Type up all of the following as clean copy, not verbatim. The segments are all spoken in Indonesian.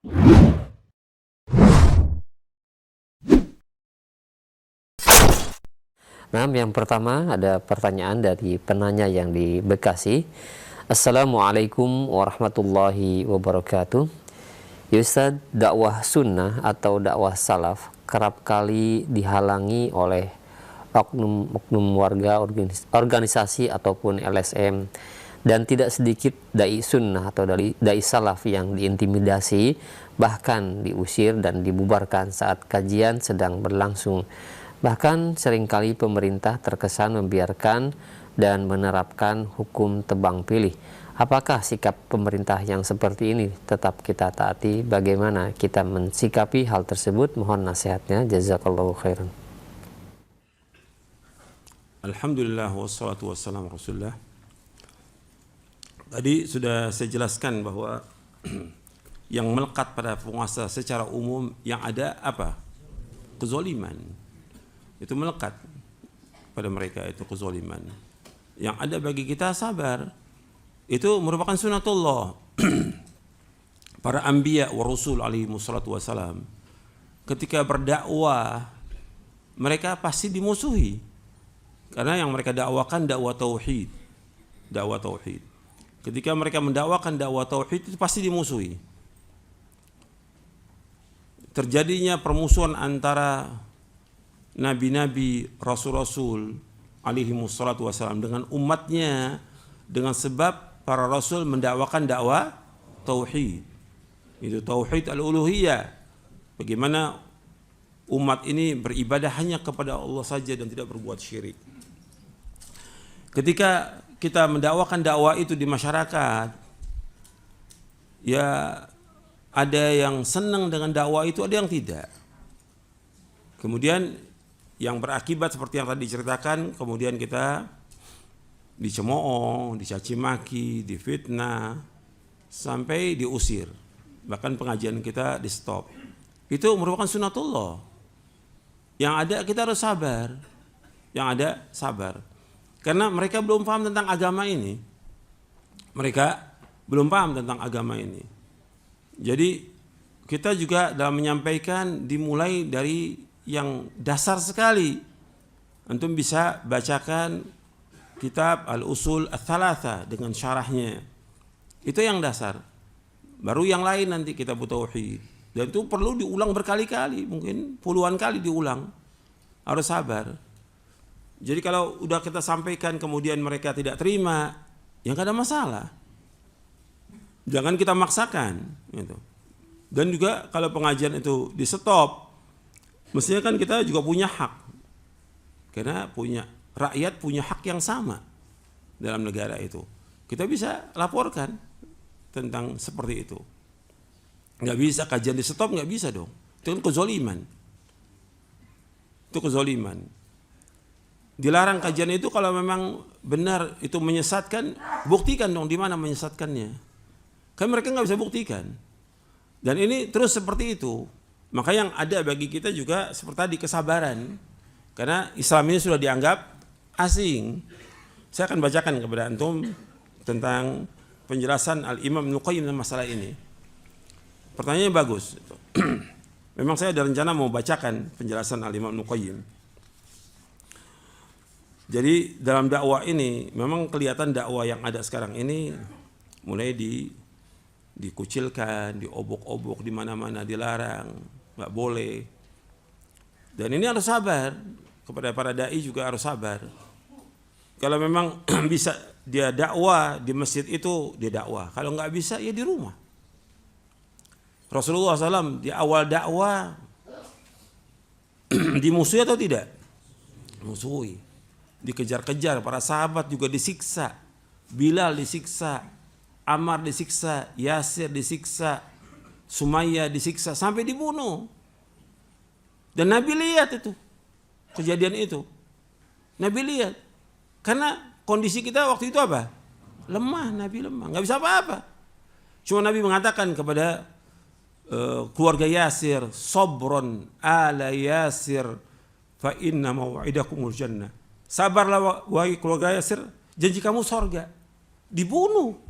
Nah, yang pertama ada pertanyaan dari penanya yang di Bekasi. Assalamualaikum warahmatullahi wabarakatuh. Ya Ustaz, dakwah sunnah atau dakwah salaf kerap kali dihalangi oleh oknum warga, organisasi ataupun LSM, dan tidak sedikit dai sunnah atau dai salaf yang diintimidasi, bahkan diusir dan dibubarkan saat kajian sedang berlangsung. Bahkan seringkali pemerintah terkesan membiarkan dan menerapkan hukum tebang pilih. Apakah sikap pemerintah yang seperti ini tetap kita taati? Bagaimana kita mensikapi hal tersebut? Mohon nasihatnya. Jazakallahu khairan. Alhamdulillah wassalatu wassalamu rasulullah. Tadi sudah saya jelaskan bahwa yang melekat pada penguasa secara umum yang ada apa? Kezaliman. Itu melekat pada mereka, itu kezaliman. Yang ada bagi kita sabar. Itu merupakan sunatullah. Para anbiya wa rasul alaihi wassalatu wassalam ketika berdakwah mereka pasti dimusuhi. Karena yang mereka dakwakan dakwah tauhid. Dakwah tauhid. Ketika mereka mendakwakan dakwah tauhid itu pasti dimusuhi. Terjadinya permusuhan antara nabi-nabi, rasul-rasul alaihi wassalatu wassalam dengan umatnya dengan sebab para rasul mendakwakan dakwah tauhid. Itu tauhid al-uluhiyah. Bagaimana umat ini beribadah hanya kepada Allah saja dan tidak berbuat syirik. Ketika kita mendakwakan dakwah itu di masyarakat, ya ada yang senang dengan dakwah itu, ada yang tidak. Kemudian yang berakibat seperti yang tadi diceritakan, kemudian kita dicemooh, dicaci maki, difitnah, sampai diusir. Bahkan pengajian kita di stop. Itu merupakan sunatullah. Yang ada kita harus sabar. Yang ada sabar. Karena mereka belum paham tentang agama ini. Mereka belum paham tentang agama ini. Jadi kita juga dalam menyampaikan dimulai dari yang dasar sekali. Antum bisa bacakan kitab Al-Usul Ats-Tsalatsa dengan syarahnya. Itu yang dasar. Baru yang lain nanti kitab Tauhid. Dan itu perlu diulang berkali-kali, mungkin puluhan kali diulang. Harus sabar. Jadi kalau udah kita sampaikan kemudian mereka tidak terima, ya nggak ada masalah. Jangan kita maksakan. Gitu. Dan juga kalau pengajian itu di stop, mestinya kan kita juga punya hak. Karena rakyat punya hak yang sama dalam negara itu. Kita bisa laporkan tentang seperti itu. Nggak bisa kajian di stop, nggak bisa dong. Itu kan kezaliman. Itu kezaliman. Dilarang kajian itu kalau memang benar itu menyesatkan, buktikan dong di mana menyesatkannya. Kan mereka nggak bisa buktikan. Dan ini terus seperti itu. Maka yang ada bagi kita juga seperti tadi kesabaran. Karena Islam ini sudah dianggap asing. Saya akan bacakan kepada antum tentang penjelasan Al-Imam Ibnu Qayyim tentang masalah ini. Pertanyaannya bagus. Memang saya ada rencana mau bacakan penjelasan Al-Imam Ibnu Qayyim. Jadi dalam dakwah ini memang kelihatan dakwah yang ada sekarang ini mulai dikucilkan, diobok-obok di mana-mana, dilarang, nggak boleh. Dan ini harus sabar, kepada para dai juga harus sabar. Kalau memang bisa dia dakwah di masjid itu dia dakwah, kalau nggak bisa ya di rumah. Rasulullah SAW di awal dakwah dimusuhi atau tidak? Musuhi, dikejar-kejar, para sahabat juga disiksa, Bilal disiksa, Ammar disiksa, Yasir disiksa, Sumayyah disiksa sampai dibunuh. Dan Nabi lihat itu kejadian itu. Nabi lihat. Karena kondisi kita waktu itu apa? Lemah, Nabi lemah, nggak bisa apa-apa. Cuma Nabi mengatakan kepada keluarga Yasir, "Sabron ala Yasir fa inna mau'idakumul jannah." Sabarlah wahai keluarga Yasir, janji kamu surga. Dibunuh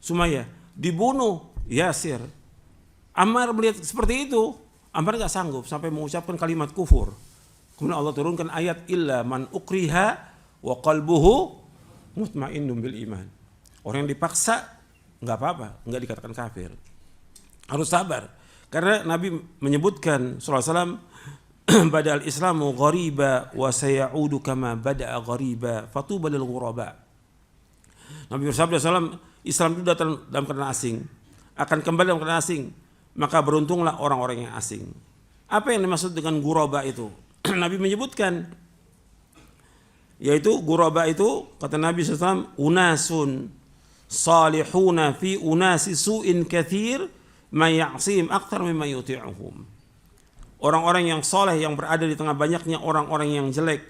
Sumayyah, dibunuh Yasir. Ammar melihat seperti itu, Ammar nggak sanggup sampai mengucapkan kalimat kufur. Kemudian Allah turunkan ayat illa man ukriha wa qalbuhu mutmainnun bil iman. Orang yang dipaksa nggak apa-apa, nggak dikatakan kafir. Harus sabar. Karena Nabi menyebutkan sallallahu alaihi wasallam badal islamu ghariba wa sayaudu kama bada'a ghariba fatuba lil ghuraba. Nabi bersabda sallallahu Islam itu datang dalam keadaan asing, akan kembali dalam keadaan asing, maka beruntunglah orang-orang yang asing. Apa yang dimaksud dengan ghuraba itu? Nabi menyebutkan, yaitu ghuraba itu kata Nabi SAW, unasun salihuna fi unasi su'in kathir may ya'sim akthar mimma yuti'uhum. Orang-orang yang soleh yang berada di tengah banyaknya orang-orang yang jelek,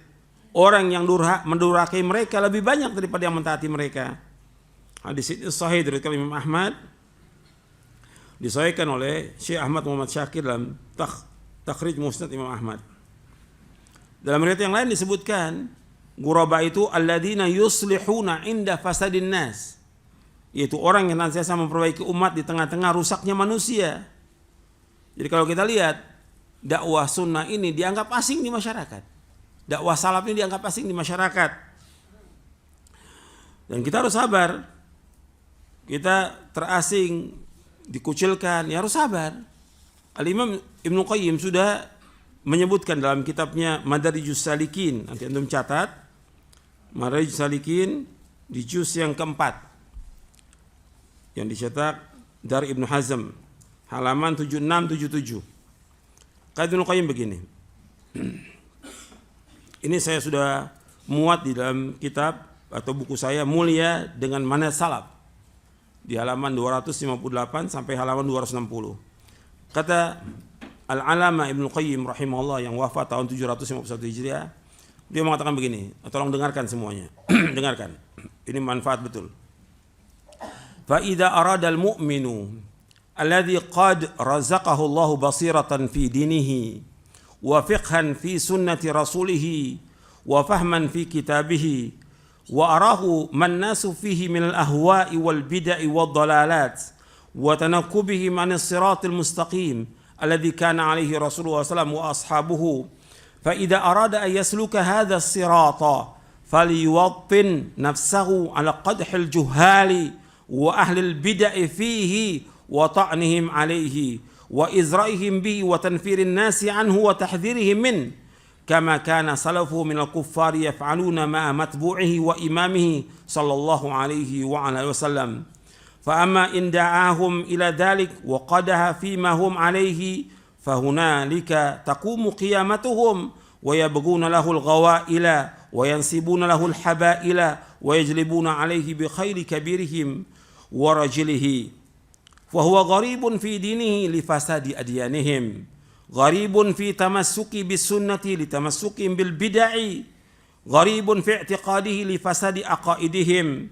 orang yang mendurhakai mereka lebih banyak daripada yang mentaati mereka. Hadis ini sahih dari Imam Ahmad, disahihkan oleh Syekh Ahmad Muhammad Syakir dalam Takhrij Musnad Imam Ahmad. Dalam riwayat yang lain disebutkan ghuraba itu alladzina yuslihuna inda fasadin nas, yaitu orang yang senantiasa memperbaiki umat di tengah-tengah rusaknya manusia. Jadi kalau kita lihat dakwah sunnah ini dianggap asing di masyarakat, dakwah salaf ini dianggap asing di masyarakat, dan kita harus sabar. Kita terasing, dikucilkan, ya harus sabar. Al-Imam Ibnu Qayyim sudah menyebutkan dalam kitabnya Madarijus Salikin, nanti antum catat, Madarijus Salikin di juz yang keempat yang dicetak dari Ibnu Hazm halaman 7677. Kata Ibnu Qayyim begini, ini saya sudah muat di dalam kitab atau buku saya Mulia dengan Manhaj Salaf di halaman 258 sampai halaman 260. Kata Al-Alama Ibnu Qayyim rahimahullah yang wafat tahun 751 Hijriah, dia mengatakan begini, tolong dengarkan semuanya. Dengarkan, ini manfaat betul. Fa idza arada al-mu'minu alladhi qad razaqahu Allah basiratan fi dinihi wa fiqhan fi sunnati rasulih wa fahman fi kitabih wa arahu man nasu fihi min al-ahwa'i wal bid'i wad dalalat wa tanakkubihim an as-siratil mustaqim alladhi kana alaihi Rasulullah SAW wa ashabuhu. Fa idza arada an yasluka hadha as-sirata falyuwattin nafsahu ala qadhil juhali wa ahli al-bid'i fihi wa ta'nihim alaihi wa izra'ihim bihi wa tanfirin nasi anhu wa tahdhirihim min kama kana salafu min al-kuffari yaf'aluna ma'a matbu'ihi wa imamihi sallallahu alaihi wa ala wasallam. Fa amma in da'ahum ila dhalik wa qadaha fima hum alaihi fahunalika taqumu qiyamatuhum wa yabghuna lahu al-ghawa'ila wa yansibuna lahu al-haba'ila wa yajlibuna alaihi bi khairi kabirihim wa rajilihi fa huwa gharibun fi dinihi li fasadi adyanihim gharibun fi tamassuki bis sunnati li tamassukim bil bid'i gharibun fi i'tiqadihi li fasadi aqaidihim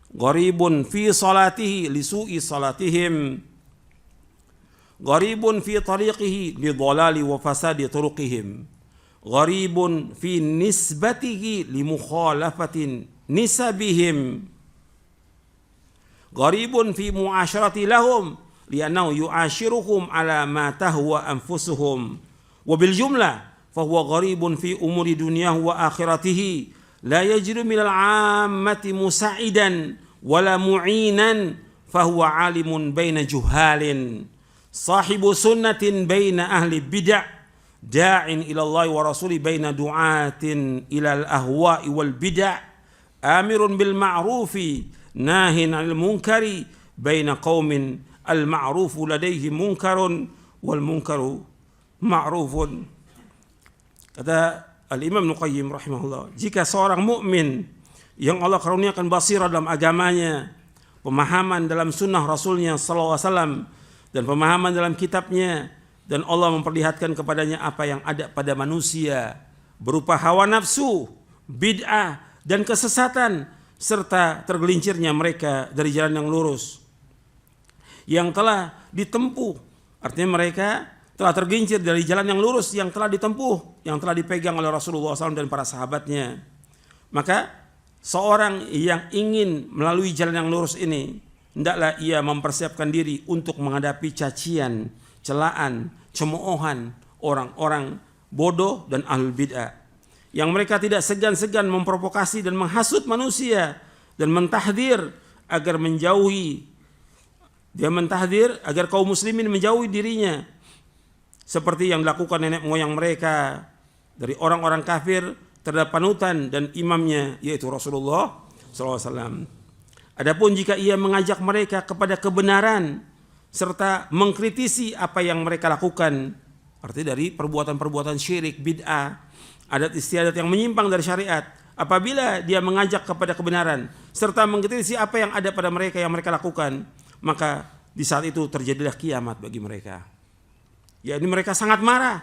gharibun fi salatihi li su'i salatihim gharibun fi tariqihi li dhalali wa fasadi turuqihim gharibun fi nisbatihi li mukhalafatin nisabihim gharibun fi mu'asyarati lahum li'annahu yu'ashiruhum ala ma tahwa anfusuhum wa bil jumlah fa huwa gharibun fi umuri dunyahu wa akhiratihi la yajri min al-'ammati musa'idan wala mu'inan fa huwa 'alimun baina juhalin sahibu sunnatin baina ahli bid'ah da'in ila Allah wa rasuli baina du'atin ila al-ahwa'i wal bid'ah amirun bil ma'rufi nahin 'anil munkari baina qaumin al-ma'rufu ladaihi munkarun wal munkaru ma'rufun. Kata Al-Imam Ibnu Qayyim rahimahullah, jika seorang mukmin yang Allah karuniakan basirah dalam agamanya, pemahaman dalam sunnah Rasulnya sallallahu alaihi wasallam dan pemahaman dalam kitabnya, dan Allah memperlihatkan kepadanya apa yang ada pada manusia berupa hawa nafsu, bid'ah dan kesesatan serta tergelincirnya mereka dari jalan yang lurus yang telah ditempuh, artinya mereka telah tergelincir dari jalan yang lurus yang telah ditempuh, yang telah dipegang oleh Rasulullah SAW dan para sahabatnya. Maka seorang yang ingin melalui jalan yang lurus ini, hendaklah ia mempersiapkan diri untuk menghadapi cacian, celaan, cemoohan orang-orang bodoh dan ahlul bid'ah, yang mereka tidak segan-segan memprovokasi dan menghasut manusia dan mentahdir agar agar kaum muslimin menjauhi dirinya, seperti yang dilakukan nenek moyang mereka dari orang-orang kafir terhadap panutan dan imamnya, yaitu Rasulullah SAW. Adapun jika ia mengajak mereka kepada kebenaran serta mengkritisi apa yang mereka lakukan, artinya dari perbuatan-perbuatan syirik, bid'ah, adat istiadat yang menyimpang dari syariat, apabila dia mengajak kepada kebenaran serta mengkritisi apa yang ada pada mereka yang mereka lakukan, maka di saat itu terjadilah kiamat bagi mereka. Yakni mereka sangat marah,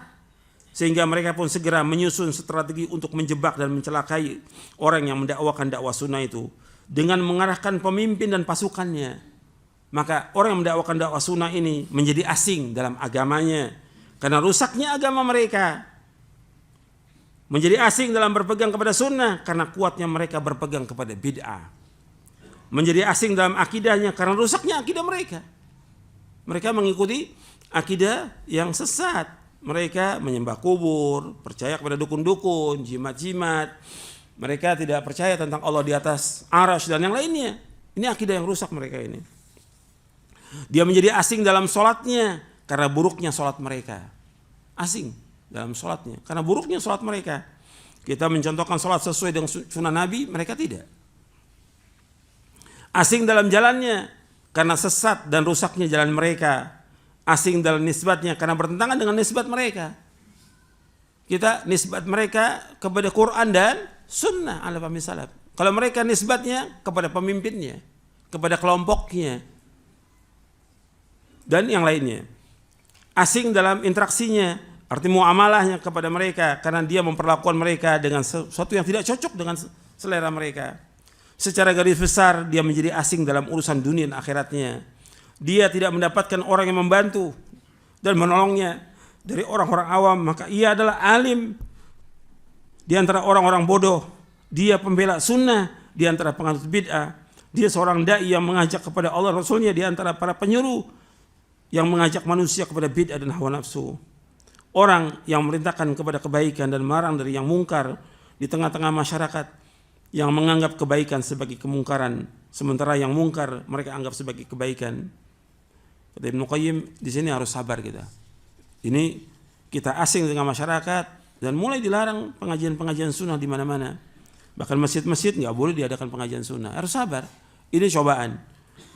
sehingga mereka pun segera menyusun strategi untuk menjebak dan mencelakai orang yang mendakwakan dakwah sunnah itu dengan mengarahkan pemimpin dan pasukannya. Maka orang yang mendakwakan dakwah sunnah ini menjadi asing dalam agamanya karena rusaknya agama mereka. Menjadi asing dalam berpegang kepada sunnah karena kuatnya mereka berpegang kepada bid'ah. Menjadi asing dalam akidahnya karena rusaknya akidah mereka. Mereka mengikuti akidah yang sesat. Mereka menyembah kubur, percaya kepada dukun-dukun, jimat-jimat. Mereka tidak percaya tentang Allah di atas arasy dan yang lainnya. Ini akidah yang rusak mereka ini. Dia menjadi asing dalam sholatnya karena buruknya sholat mereka. Asing dalam sholatnya karena buruknya sholat mereka. Kita mencontohkan sholat sesuai dengan sunnah Nabi, mereka tidak. Asing dalam jalannya karena sesat dan rusaknya jalan mereka. Asing dalam nisbatnya karena bertentangan dengan nisbat mereka. Kita nisbat mereka kepada Quran dan sunnah ala fahmi salaf. Kalau mereka nisbatnya kepada pemimpinnya, kepada kelompoknya, dan yang lainnya. Asing dalam interaksinya, arti muamalahnya kepada mereka karena dia memperlakukan mereka dengan sesuatu yang tidak cocok dengan selera mereka. Secara garis besar dia menjadi asing dalam urusan dunia dan akhiratnya. Dia tidak mendapatkan orang yang membantu dan menolongnya dari orang-orang awam, maka ia adalah alim di antara orang-orang bodoh. Dia pembela sunnah di antara penganut bid'ah. Dia seorang dai yang mengajak kepada Allah Rasulnya di antara para penyuruh yang mengajak manusia kepada bid'ah dan hawa nafsu. Orang yang memerintahkan kepada kebaikan dan melarang dari yang mungkar di tengah-tengah masyarakat yang menganggap kebaikan sebagai kemungkaran, sementara yang mungkar mereka anggap sebagai kebaikan. Kata Ibnu Qayyim, di sini harus sabar kita. Ini kita asing dengan masyarakat dan mulai dilarang pengajian-pengajian sunnah di mana-mana. Bahkan masjid-masjid nggak boleh diadakan pengajian sunnah. Harus sabar. Ini cobaan.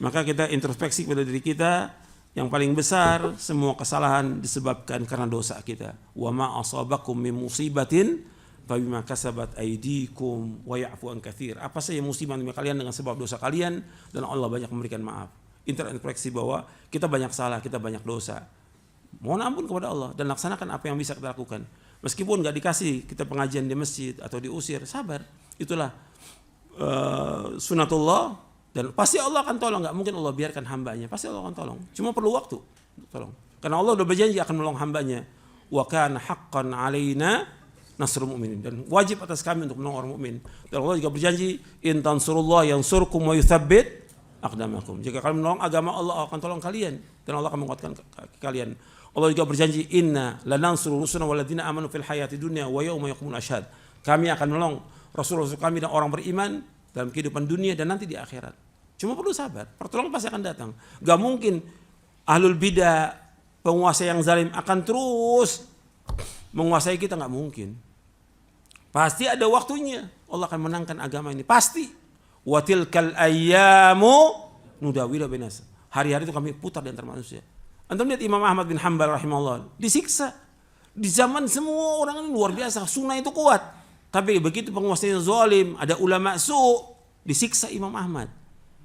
Maka kita introspeksi pada diri kita. Yang paling besar semua kesalahan disebabkan karena dosa kita. Wa ma asabakum min musibatin fa bima kasabat aydikum wa ya'fu an katsir. Apa saja musibah menimpa kalian dengan sebab dosa kalian dan Allah banyak memberikan maaf. Introspeksi bahwa kita banyak salah, kita banyak dosa. Mohon ampun kepada Allah dan laksanakan apa yang bisa kita lakukan. Meskipun nggak dikasih kita pengajian di masjid atau diusir, sabar. Itulah sunatullah dan pasti Allah akan tolong. Nggak mungkin Allah biarkan hambanya, pasti Allah akan tolong. Cuma perlu waktu, tolong. Karena Allah sudah berjanji akan menolong hambanya. Wa kana haqqan alaina nasrul mu'minin, dan wajib atas kami untuk menolong orang mukmin. Dan Allah juga berjanji, in tansurullah yansurkum wa yutsabbit aqdamakum. Jika kalian menolong agama Allah akan tolong kalian dan Allah akan menguatkan kalian. Allah juga berjanji, inna lanansuru rusulana walladzina amanu fil hayati dunya wa yauma yaqumul ashhad. Kami akan menolong rasul-rasul kami dan orang beriman dalam kehidupan dunia dan nanti di akhirat. Cuma perlu sabar, pertolongan pasti akan datang. Gak mungkin ahlul bidah, penguasa yang zalim akan terus menguasai kita, gak mungkin. Pasti ada waktunya Allah akan menangkan agama ini, pasti. Wa tilkal ayyamu nudawilu bainas. Hari-hari itu kami putar di antara manusia. Antum lihat Imam Ahmad bin Hanbal rahimahullah disiksa. Di zaman semua orang ini luar biasa, sunnah itu kuat. Tapi begitu penguasanya zalim, ada ulama su', disiksa Imam Ahmad.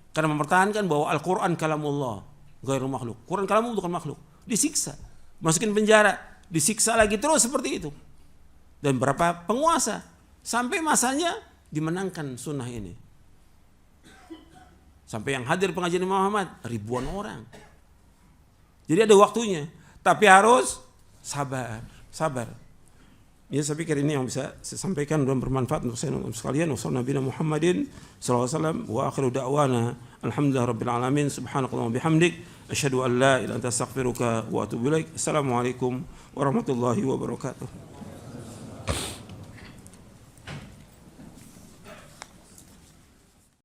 Karena mempertahankan bahwa Al-Quran kalamullah, ghairu makhluk. Quran kalamullah bukan makhluk. Disiksa, masukin penjara, disiksa lagi terus seperti itu. Dan berapa penguasa sampai masanya dimenangkan sunnah ini. Sampai yang hadir pengajian Imam Ahmad ribuan orang. Jadi ada waktunya, tapi harus sabar, sabar. Ya, saya pikir ini yang bisa saya sampaikan dan bermanfaat untuk saya untuk sekalian. Wassalamualaikum Muhammadin sallallahu alaihi wasallam wa akhiru da'wana alhamdulillah rabbil alamin subhanakallahumma bihamdik asyhadu an la ilaha illa anta astaghfiruka wa atubu ilaik. Assalamualaikum warahmatullahi wabarakatuh.